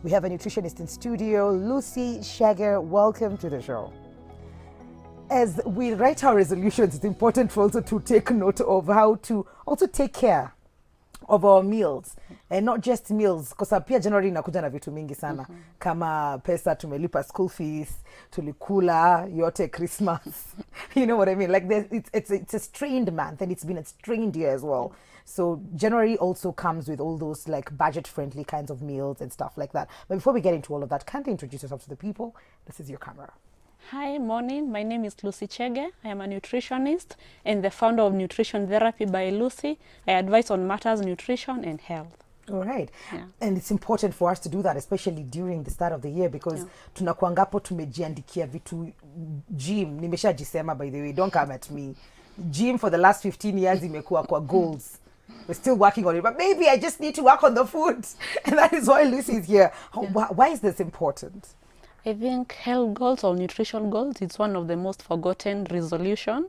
We have a nutritionist in studio, Lucy Chege. Welcome to the show. As we write our resolutions, it's important for also to take note of how to also take care of our meals, and not just meals, because pia January inakuja na vitu mingi sana kama pesa tumelipa school fees, tulikula yote Christmas. You know what I mean? Like it's a strained month, and it's been a strained year as well. So January also comes with all those like budget friendly kinds of meals and stuff like that. But before we get into all of that, kindly introduce yourself to the people. This is your camera. Hi, morning. My name is Lucy Chege. I am a nutritionist and the founder of Nutrition Therapy by Lucy. I advise on matters nutrition and health. All right. Yeah. And it's important for us to do that, especially during the start of the year, because tunakuangapo tumejiandikia vitu gym. Nimeshajisema, by the way, don't come at me. Gym for the last 15 years imekuwa kwa goals. We're still working on it, but maybe I just need to work on the food. And that is why Lucy is here. Why is this important? I think health goals or nutrition goals, it's one of the most forgotten resolution,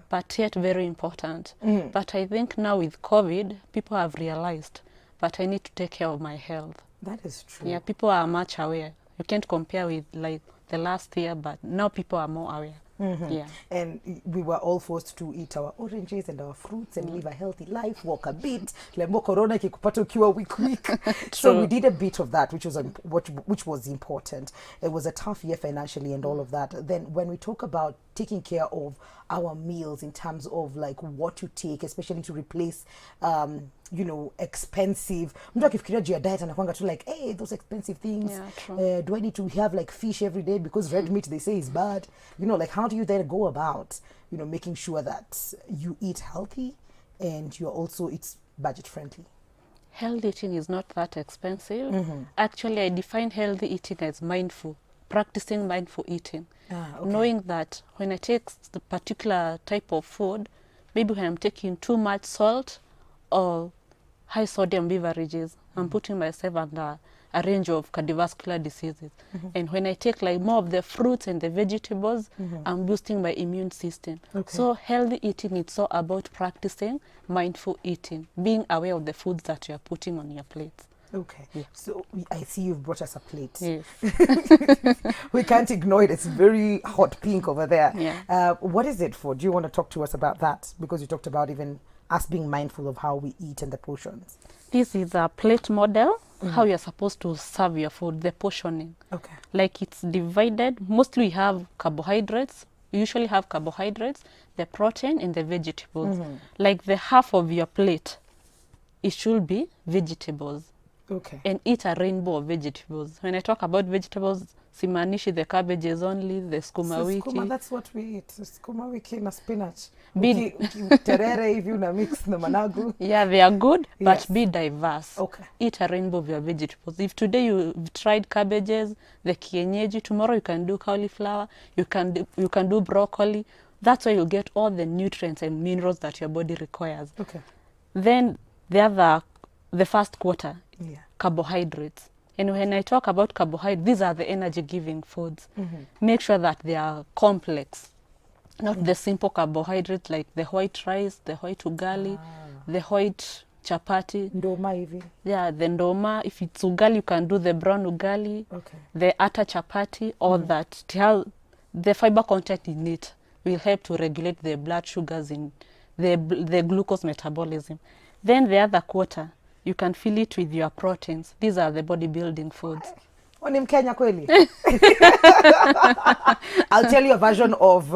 but yet very important. But I think now with COVID, people have realized that I need to take care of my health. That is true. Yeah, people are much aware. You can't compare with like the last year, but now people are more aware. Yeah. And we were all forced to eat our oranges and our fruits and live a healthy life, walk a bit. Lembo corona kikupata ukiwa week. So we did a bit of that, which was important. It was a tough year financially and all of that. Then when we talk about taking care of our meals in terms of like what to take, especially to replace you know, expensive. Mtu akifikiria juu ya diet anakuanga tu like, hey, those expensive things. Yeah, true. Do I need to have like fish every day because red meat they say is bad? You know, like how do you then go about, you know, making sure that you eat healthy and you're also, it's budget friendly? Healthy eating is not that expensive. Actually, I define healthy eating as mindful, practicing mindful eating. Okay. Knowing that when I take the particular type of food, maybe when I'm taking too much salt or high sodium beverages, I'm putting myself under a range of cardiovascular diseases. And when I take like more of the fruits and the vegetables, I'm boosting my immune system. Okay. So healthy eating, it's all about practicing mindful eating, being aware of the foods that you're putting on your plate. Okay. Yeah. So I see you've brought us a plate. Yes. We can't ignore it. It's very hot pink over there. Yeah. What is it for? Do you want to talk to us about that? Because you talked about even us being mindful of how we eat and the portions. This is a plate model, how you're supposed to serve your food, the portioning. Okay. Like it's divided. Mostly we have carbohydrates. You usually have carbohydrates, the protein, and the vegetables. Like the half of your plate, it should be vegetables. Okay. And eat a rainbow of vegetables. When I talk about vegetables, simanishi the cabbages only, the skuma wiki. Skuma, that's what we eat. Skuma wiki na spinach. Be Terere if you na mix na managu. Yeah, they are good, Yes. but be diverse. Okay. Eat a rainbow of your vegetables. If today you've tried cabbages, the kienyeji, tomorrow you can do cauliflower, you can do broccoli. That's why you'll get all the nutrients and minerals that your body requires. Okay. Then the first quarter, carbohydrates. And when I talk about carbohydrates, these are the energy-giving foods. Make sure that they are complex, not the simple carbohydrates like the white rice, the white ugali, the white chapati. Ndoma hivi. Yeah, the ndoma. If it's ugali, you can do the brown ugali, the atta chapati, or that. The fiber content in it will help to regulate the blood sugars in the glucose metabolism. Then the other quarter, you can fill it with your proteins. These are the bodybuilding foods. Ni Mkenya kweli? I'll tell you a version of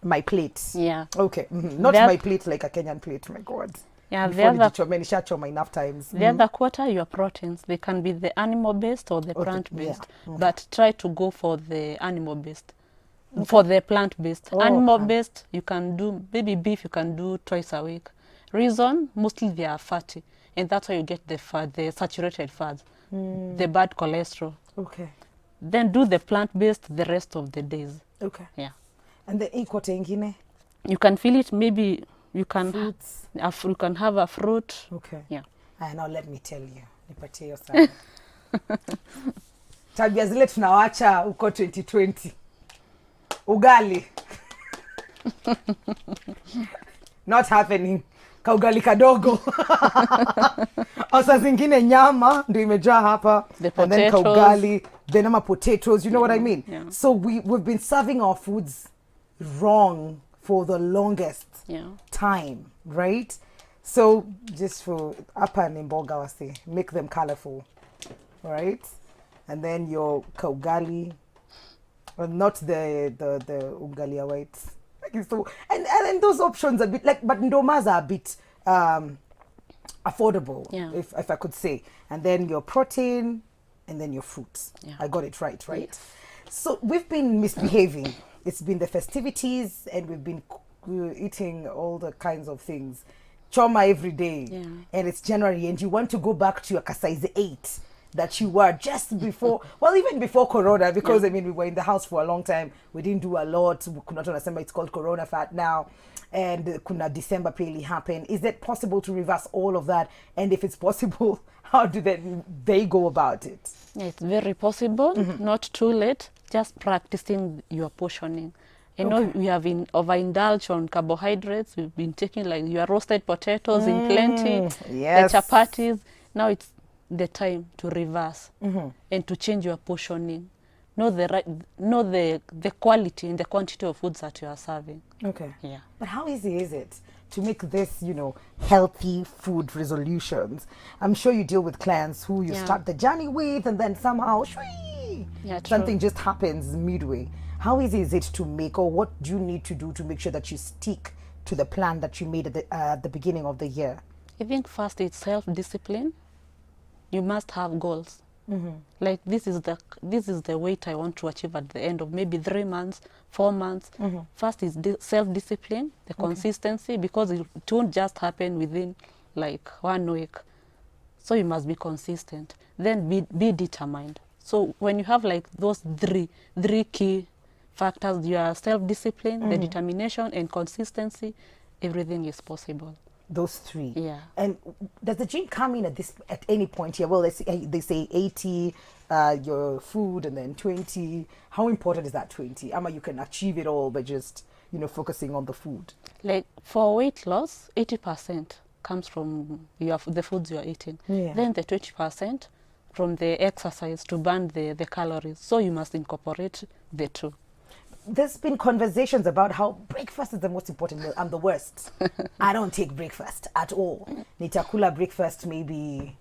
my plate. Yeah. Okay. Not my plate like a Kenyan plate, my God. Yeah, Nishachoma enough times. The other quarter, your proteins. They can be the animal-based or the plant-based. But try to go for the animal-based. For the plant-based. Animal-based, you can do, baby beef, you can do twice a week. Reason, mostly they are fatty. And that's why you get the fat, the saturated fats, the bad cholesterol. Okay. Then do the plant-based the rest of the days. Okay. Yeah. And the ikote ingine? You can fill it, maybe you can Fruits. You can have a fruit. Okay. Yeah. Now let me tell you. Nipatie hiyo sana. Tabia zile tunawacha uko 2020. Ugali. Not happening. kaugali kadogo au saa zingine nyama ndio imejaa hapa, The and then potatoes. kaugali, then ama potatoes, you know what I mean? Yeah. So we've been serving our foods wrong for the longest Yeah. time, right? So just for apa ni mboga wase, make them colorful, right? And then your kaugali, not the ugali ya white. Like so, and then those options are a bit like, but ndomas are a bit affordable, Yeah. if I could say. And then your protein, and then your fruits. Yeah. I got it right? Yes. So we've been misbehaving. It's been the festivities, and we've been eating all the kinds of things. Choma every day. Yeah. And it's January, and you want to go back to your size 8 that you were just before, well, even before Corona, because, Yeah. I mean, we were in the house for a long time. We didn't do a lot. Kuna tunasema it's called Corona fat now. And kuna December really happen. Is it possible to reverse all of that? And if it's possible, how do they go about it? Yeah, it's very possible, not too late, just practicing your portioning. I know Okay. we have been overindulged on carbohydrates. We've been taking like your roasted potatoes in plenty, yes. the chapatis. Now it's the time to reverse and to change your portioning. Know the quality and the quantity of foods that you are serving. Okay. Yeah. But how easy is it to make this, healthy food resolutions? I'm sure you deal with clients who you Yeah. start the journey with, and then somehow, shwee, Yeah, true. something just happens midway. How easy is it to make, or what do you need to do to make sure that you stick to the plan that you made at the beginning of the year? I think first it's self-discipline. You must have goals. Like this is the weight I want to achieve at the end of maybe 3 months, 4 months. First is self-discipline, the consistency, because it won't just happen within like 1 week. So you must be consistent. Then be determined. So when you have like those three key factors, your self-discipline, the determination, and consistency, everything is possible. Those 3. Yeah. And does the gym come in at any point here? Well, they say 80, your food, and then 20. How important is that 20? Ama, you can achieve it all by just, focusing on the food. Like for weight loss, 80% comes from the foods you are eating. Yeah. Then the 20% from the exercise to burn the calories. So you must incorporate the 2. There's been conversations about how breakfast is the most important meal. I'm the worst. I don't take breakfast at all. Nitakula breakfast, maybe,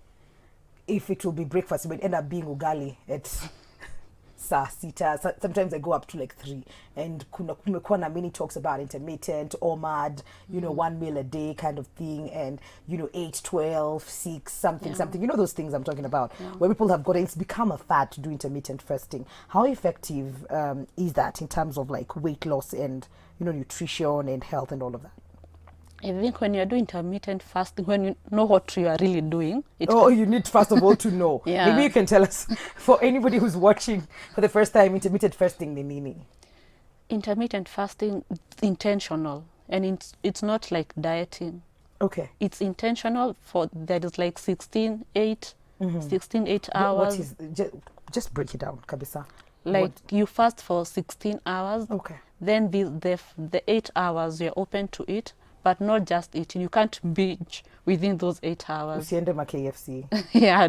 if it will be breakfast, it might end up being ugali at saa sita. Sometimes I go up to like 3. And kumekuwa na many talks about intermittent, OMAD, 1 meal a day kind of thing, and 8, 12, 6, something. Those things I'm talking about, where people have gotten, it's become a fad to do intermittent fasting. How effective is that in terms of like weight loss and nutrition and health and all of that? I think when you're doing intermittent fasting, when you know what you are really doing, you need first of all to know. Yeah. Maybe you can tell us, for anybody who's watching for the first time, intermittent fasting ni nini? Intermittent fasting is intentional, and it's not like dieting. Okay. It's intentional. That is like 16-8 hours. What is, just break it down, kabisa. Like you fast for 16 hours. Okay. Then the 8 hours you're open to eat, but not just eating. You can't binge within those 8 hours. Usiende ma KFC. Yeah,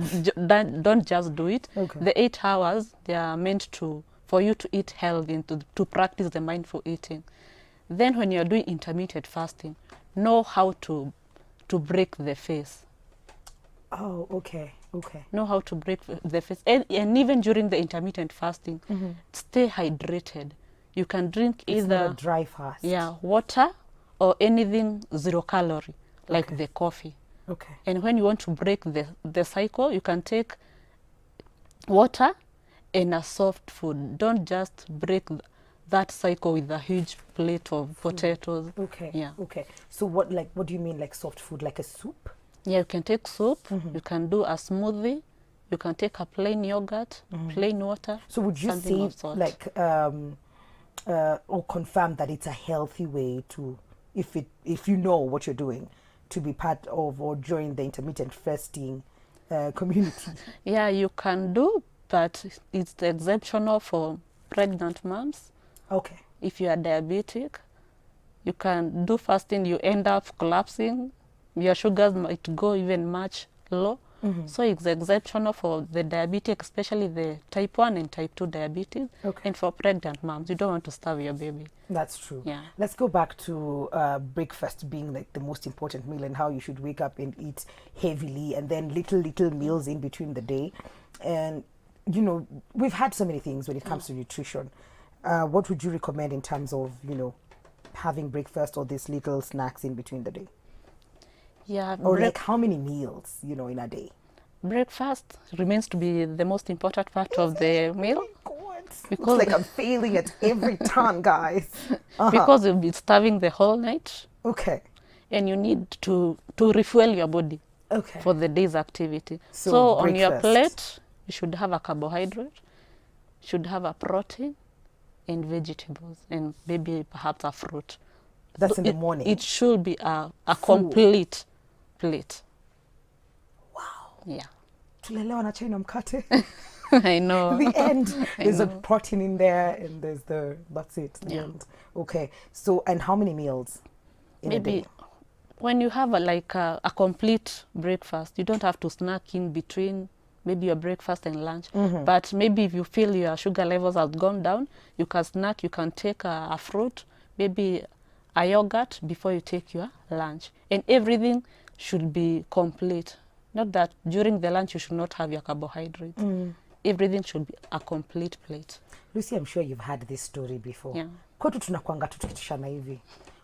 don't just do it. Okay. The 8 hours, they are meant for you to eat healthy and to practice the mindful eating. Then when you're doing intermittent fasting, know how to break the fast. Oh, okay. Okay. Know how to break the fast. And even during the intermittent fasting, stay hydrated. You can drink It's either not a dry fast. water or anything 0 calorie, like the coffee. Okay. And when you want to break the cycle, you can take water and a soft food. Don't just break that cycle with a huge plate of potatoes. Okay. Yeah. Okay. So what do you mean, like soft food, like a soup? Yeah, you can take soup. You can do a smoothie. You can take a plain yogurt, plain water. So would you something say of salt. like or confirm that it's a healthy way to, if you know what you're doing, to be part of or join the intermittent fasting community? Yeah, you can do, but it's exceptional for pregnant moms. Okay. If you are diabetic, you can do fasting, you end up collapsing. your sugars might go even much low. So it's exceptional for the diabetic, especially the type 1 and type 2 diabetes. Okay. And for pregnant moms, you don't want to starve your baby. That's true. Yeah. Let's go back to breakfast being like the most important meal and how you should wake up and eat heavily and then little meals in between the day. And, you know, we've had so many things when it comes to nutrition. What would you recommend in terms of, you know, having breakfast or these little snacks in between the day? Yeah. Or like how many meals, you know, in a day? Breakfast remains to be the most important part of the meal. Because like I'm failing at every turn, guys. Because you'll be starving the whole night. Okay. And you need to refuel your body for the day's activity. So on your plate, you should have a carbohydrate, you should have a protein and vegetables, and maybe perhaps a fruit. That's so in the morning. It should be a complete plate. Wow. Yeah. Tulelewa na chai na mkate. I know. The end. There's a protein in there, and there's that's it. The end. Okay. So, and how many meals in a day? When you have a complete breakfast, you don't have to snack in between maybe your breakfast and lunch. But maybe if you feel your sugar levels have gone down, you can snack, you can take a fruit, maybe a yogurt before you take your lunch. And everything should be complete. Not that during the lunch you should not have your carbohydrates. Everything should be a complete plate. Lucy, I'm sure you've heard this story before. Yeah. Kwetu tunakuanga tu tukitishana hivi.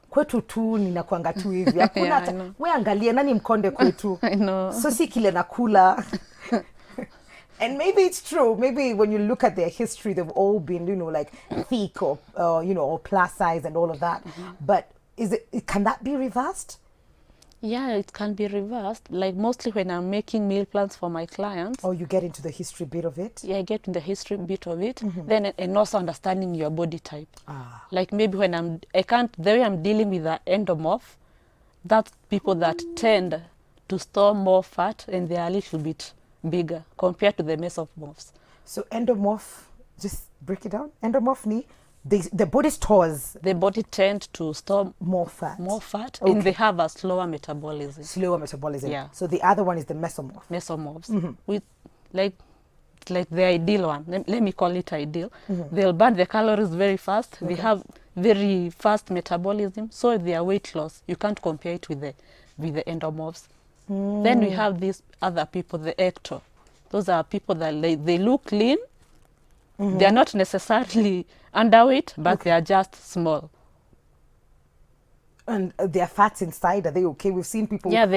Kwetu tu ninakuanga tu hivi. Hakuna hata wewe angalia nani mkonde kwetu. I know. So si kile nakula. And maybe it's true. Maybe when you look at their history, they've all been, you know, like thick or you know, or plus size and all of that. But can that be reversed? Yeah, it can be reversed. Like mostly when I'm making meal plans for my clients. Oh, you get into the history bit of it? Yeah, I get in the history bit of it. Then and also understanding your body type. Like maybe when the way I'm dealing with the endomorph, that's people that tend to store more fat and they are a little bit bigger compared to the mesomorphs. So endomorph, just break it down. Endomorph ni the body stores. The body tend to store more fat. And they have a slower metabolism. Yeah. So the other one is the mesomorph. Mesomorphs. With like the ideal one. Let me call it ideal. They'll burn the calories very fast. They have very fast metabolism. So their weight loss, you can't compare it with the endomorphs. Then we have these other people, the ecto. Those are people that they look lean. They are not necessarily underweight, but they are just small. And their fats inside, are they okay? We've seen people they are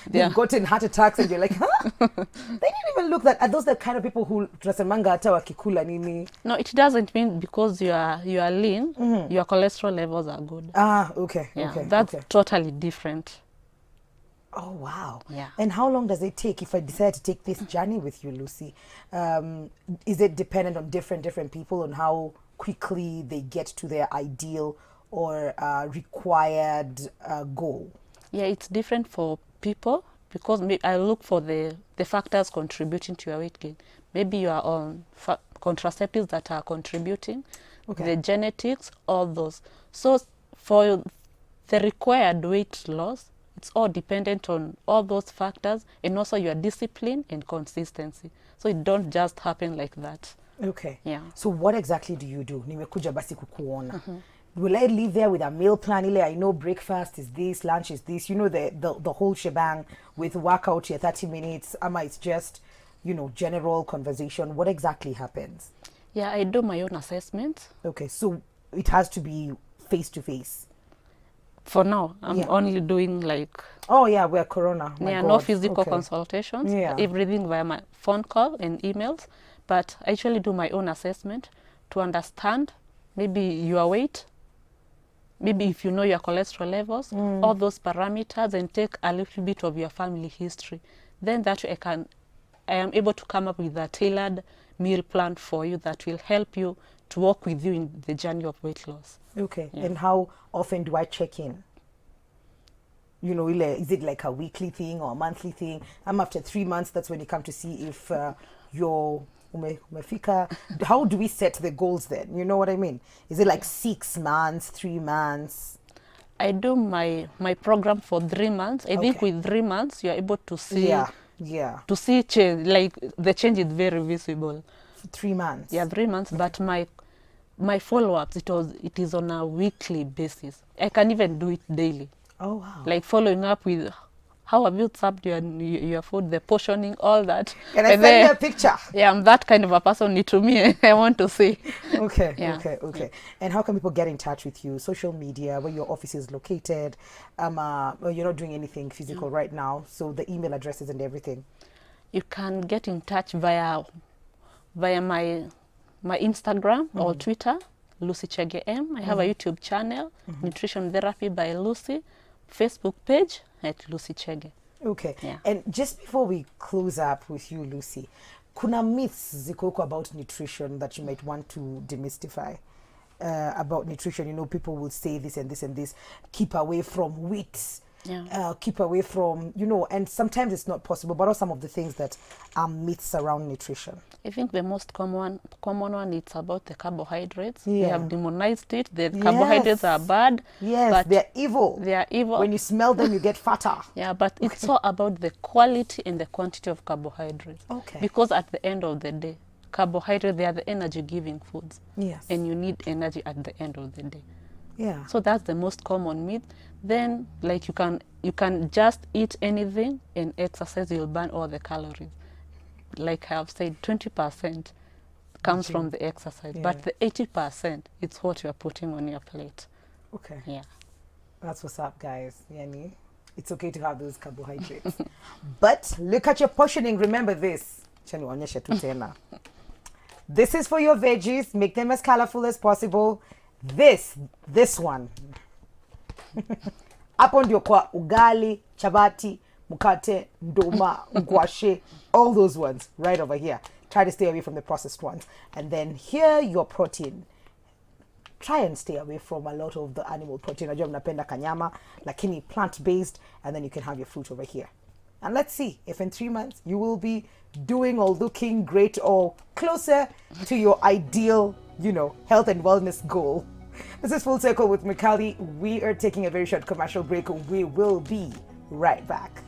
they've gotten heart attacks and you're like, huh? They didn't even look that. Are those the kind of people who tunasemanga hata wakikula nini? No, it doesn't mean because you are lean, your cholesterol levels are good. Okay. Yeah, that's totally different. Oh, wow. Yeah. And how long does it take if I decide to take this journey with you, Lucy? Is it dependent on different people on how quickly they get to their ideal or required goal? Yeah, it's different for people because I look for the factors contributing to your weight gain. Maybe you are on contraceptives that are contributing, the genetics, all those. So for the required weight loss, it's all dependent on all those factors and also your discipline and consistency. So it don't just happen like that. Okay. Yeah. So what exactly do you do? Nimekuja basi kukuona. Will I leave there with a meal plan? I know breakfast is this, lunch is this, you know, the whole shebang with workout here 30 minutes. It's just, you know, general conversation. What exactly happens? Yeah, I do my own assessment. Okay. So it has to be face to face. For now, I'm only doing like... Oh, yeah, we're corona. No physical consultations. Yeah. Everything via my phone call and emails. But I actually do my own assessment to understand maybe your weight, maybe if you know your cholesterol levels, all those parameters, and take a little bit of your family history. Then that I am able to come up with a tailored meal plan for you that will help you to walk with you in the journey of weight loss. Okay. Yeah. And how often do I check in? You know, is it like a weekly thing or a monthly thing? After 3 months, that's when you come to see if you're umefika. How do we set the goals then? You know what I mean? Is it like 6 months, 3 months? I do my program for 3 months. I think Okay. with 3 months you're able to see Yeah. to see change. Like the change is very visible. For 3 months. Yeah, 3 months. Okay. But my follow-ups, it is on a weekly basis. I can even do it daily. Oh wow. Like following up with how have you served your food, the portioning, all that. Can I And send you then- a picture? Yeah, I'm that kind of a person. To me, I want to see. Okay, Yeah. okay. And how can people get in touch with you? Social media, where your office is located. Well, you're not doing anything physical right now, so the email addresses and everything. You can get in touch via my Instagram or Twitter, Lucy Chege M. I have a YouTube channel, Nutrition Therapy by Lucy, Facebook page at Lucy Chege. Okay. Yeah. And just before we close up with you, Lucy, kuna myths ziko huko about nutrition that you might want to demystify? About nutrition, you know, people will say this and this and this. Keep away from wheat. Yeah. Keep away from, you know, and sometimes it's not possible. But what are some of the things that are myths around nutrition? I think the most common one is about the carbohydrates. We Yeah. have demonized it. The carbohydrates are bad. Yes, but they're evil. They are evil. When you smell them, you get fatter. Yeah, but it's all about the quality and the quantity of carbohydrates. Okay. Because at the end of the day, carbohydrates, they are the energy-giving foods. Yes. And you need energy at the end of the day. Yeah. So that's the most common myth. Then, like, you can just eat anything and exercise, you'll burn all the calories. Like I've said, 20% comes from the exercise, Yeah. but the 80% it's what you're putting on your plate. Okay. Yeah. That's what's up, guys. Yani, it's okay to have those carbohydrates. But look at your portioning. Remember this. Chani waonyeshe tu tena. This is for your veggies. Make them as colorful as possible. This one. Hapo ndio kwa ugali, chabati, mukate, ndoma, ngwashe, all those ones right over here. Try to stay away from the processed ones. And then here, your protein. Try and stay away from a lot of the animal protein. Najua mnapenda kanyama, lakini plant-based, and then you can have your fruit over here. And let's see if in 3 months you will be doing or looking great or closer to your ideal, you know, health and wellness goal. This is Full Circle with Mikali. We are taking a very short commercial break. We will be right back.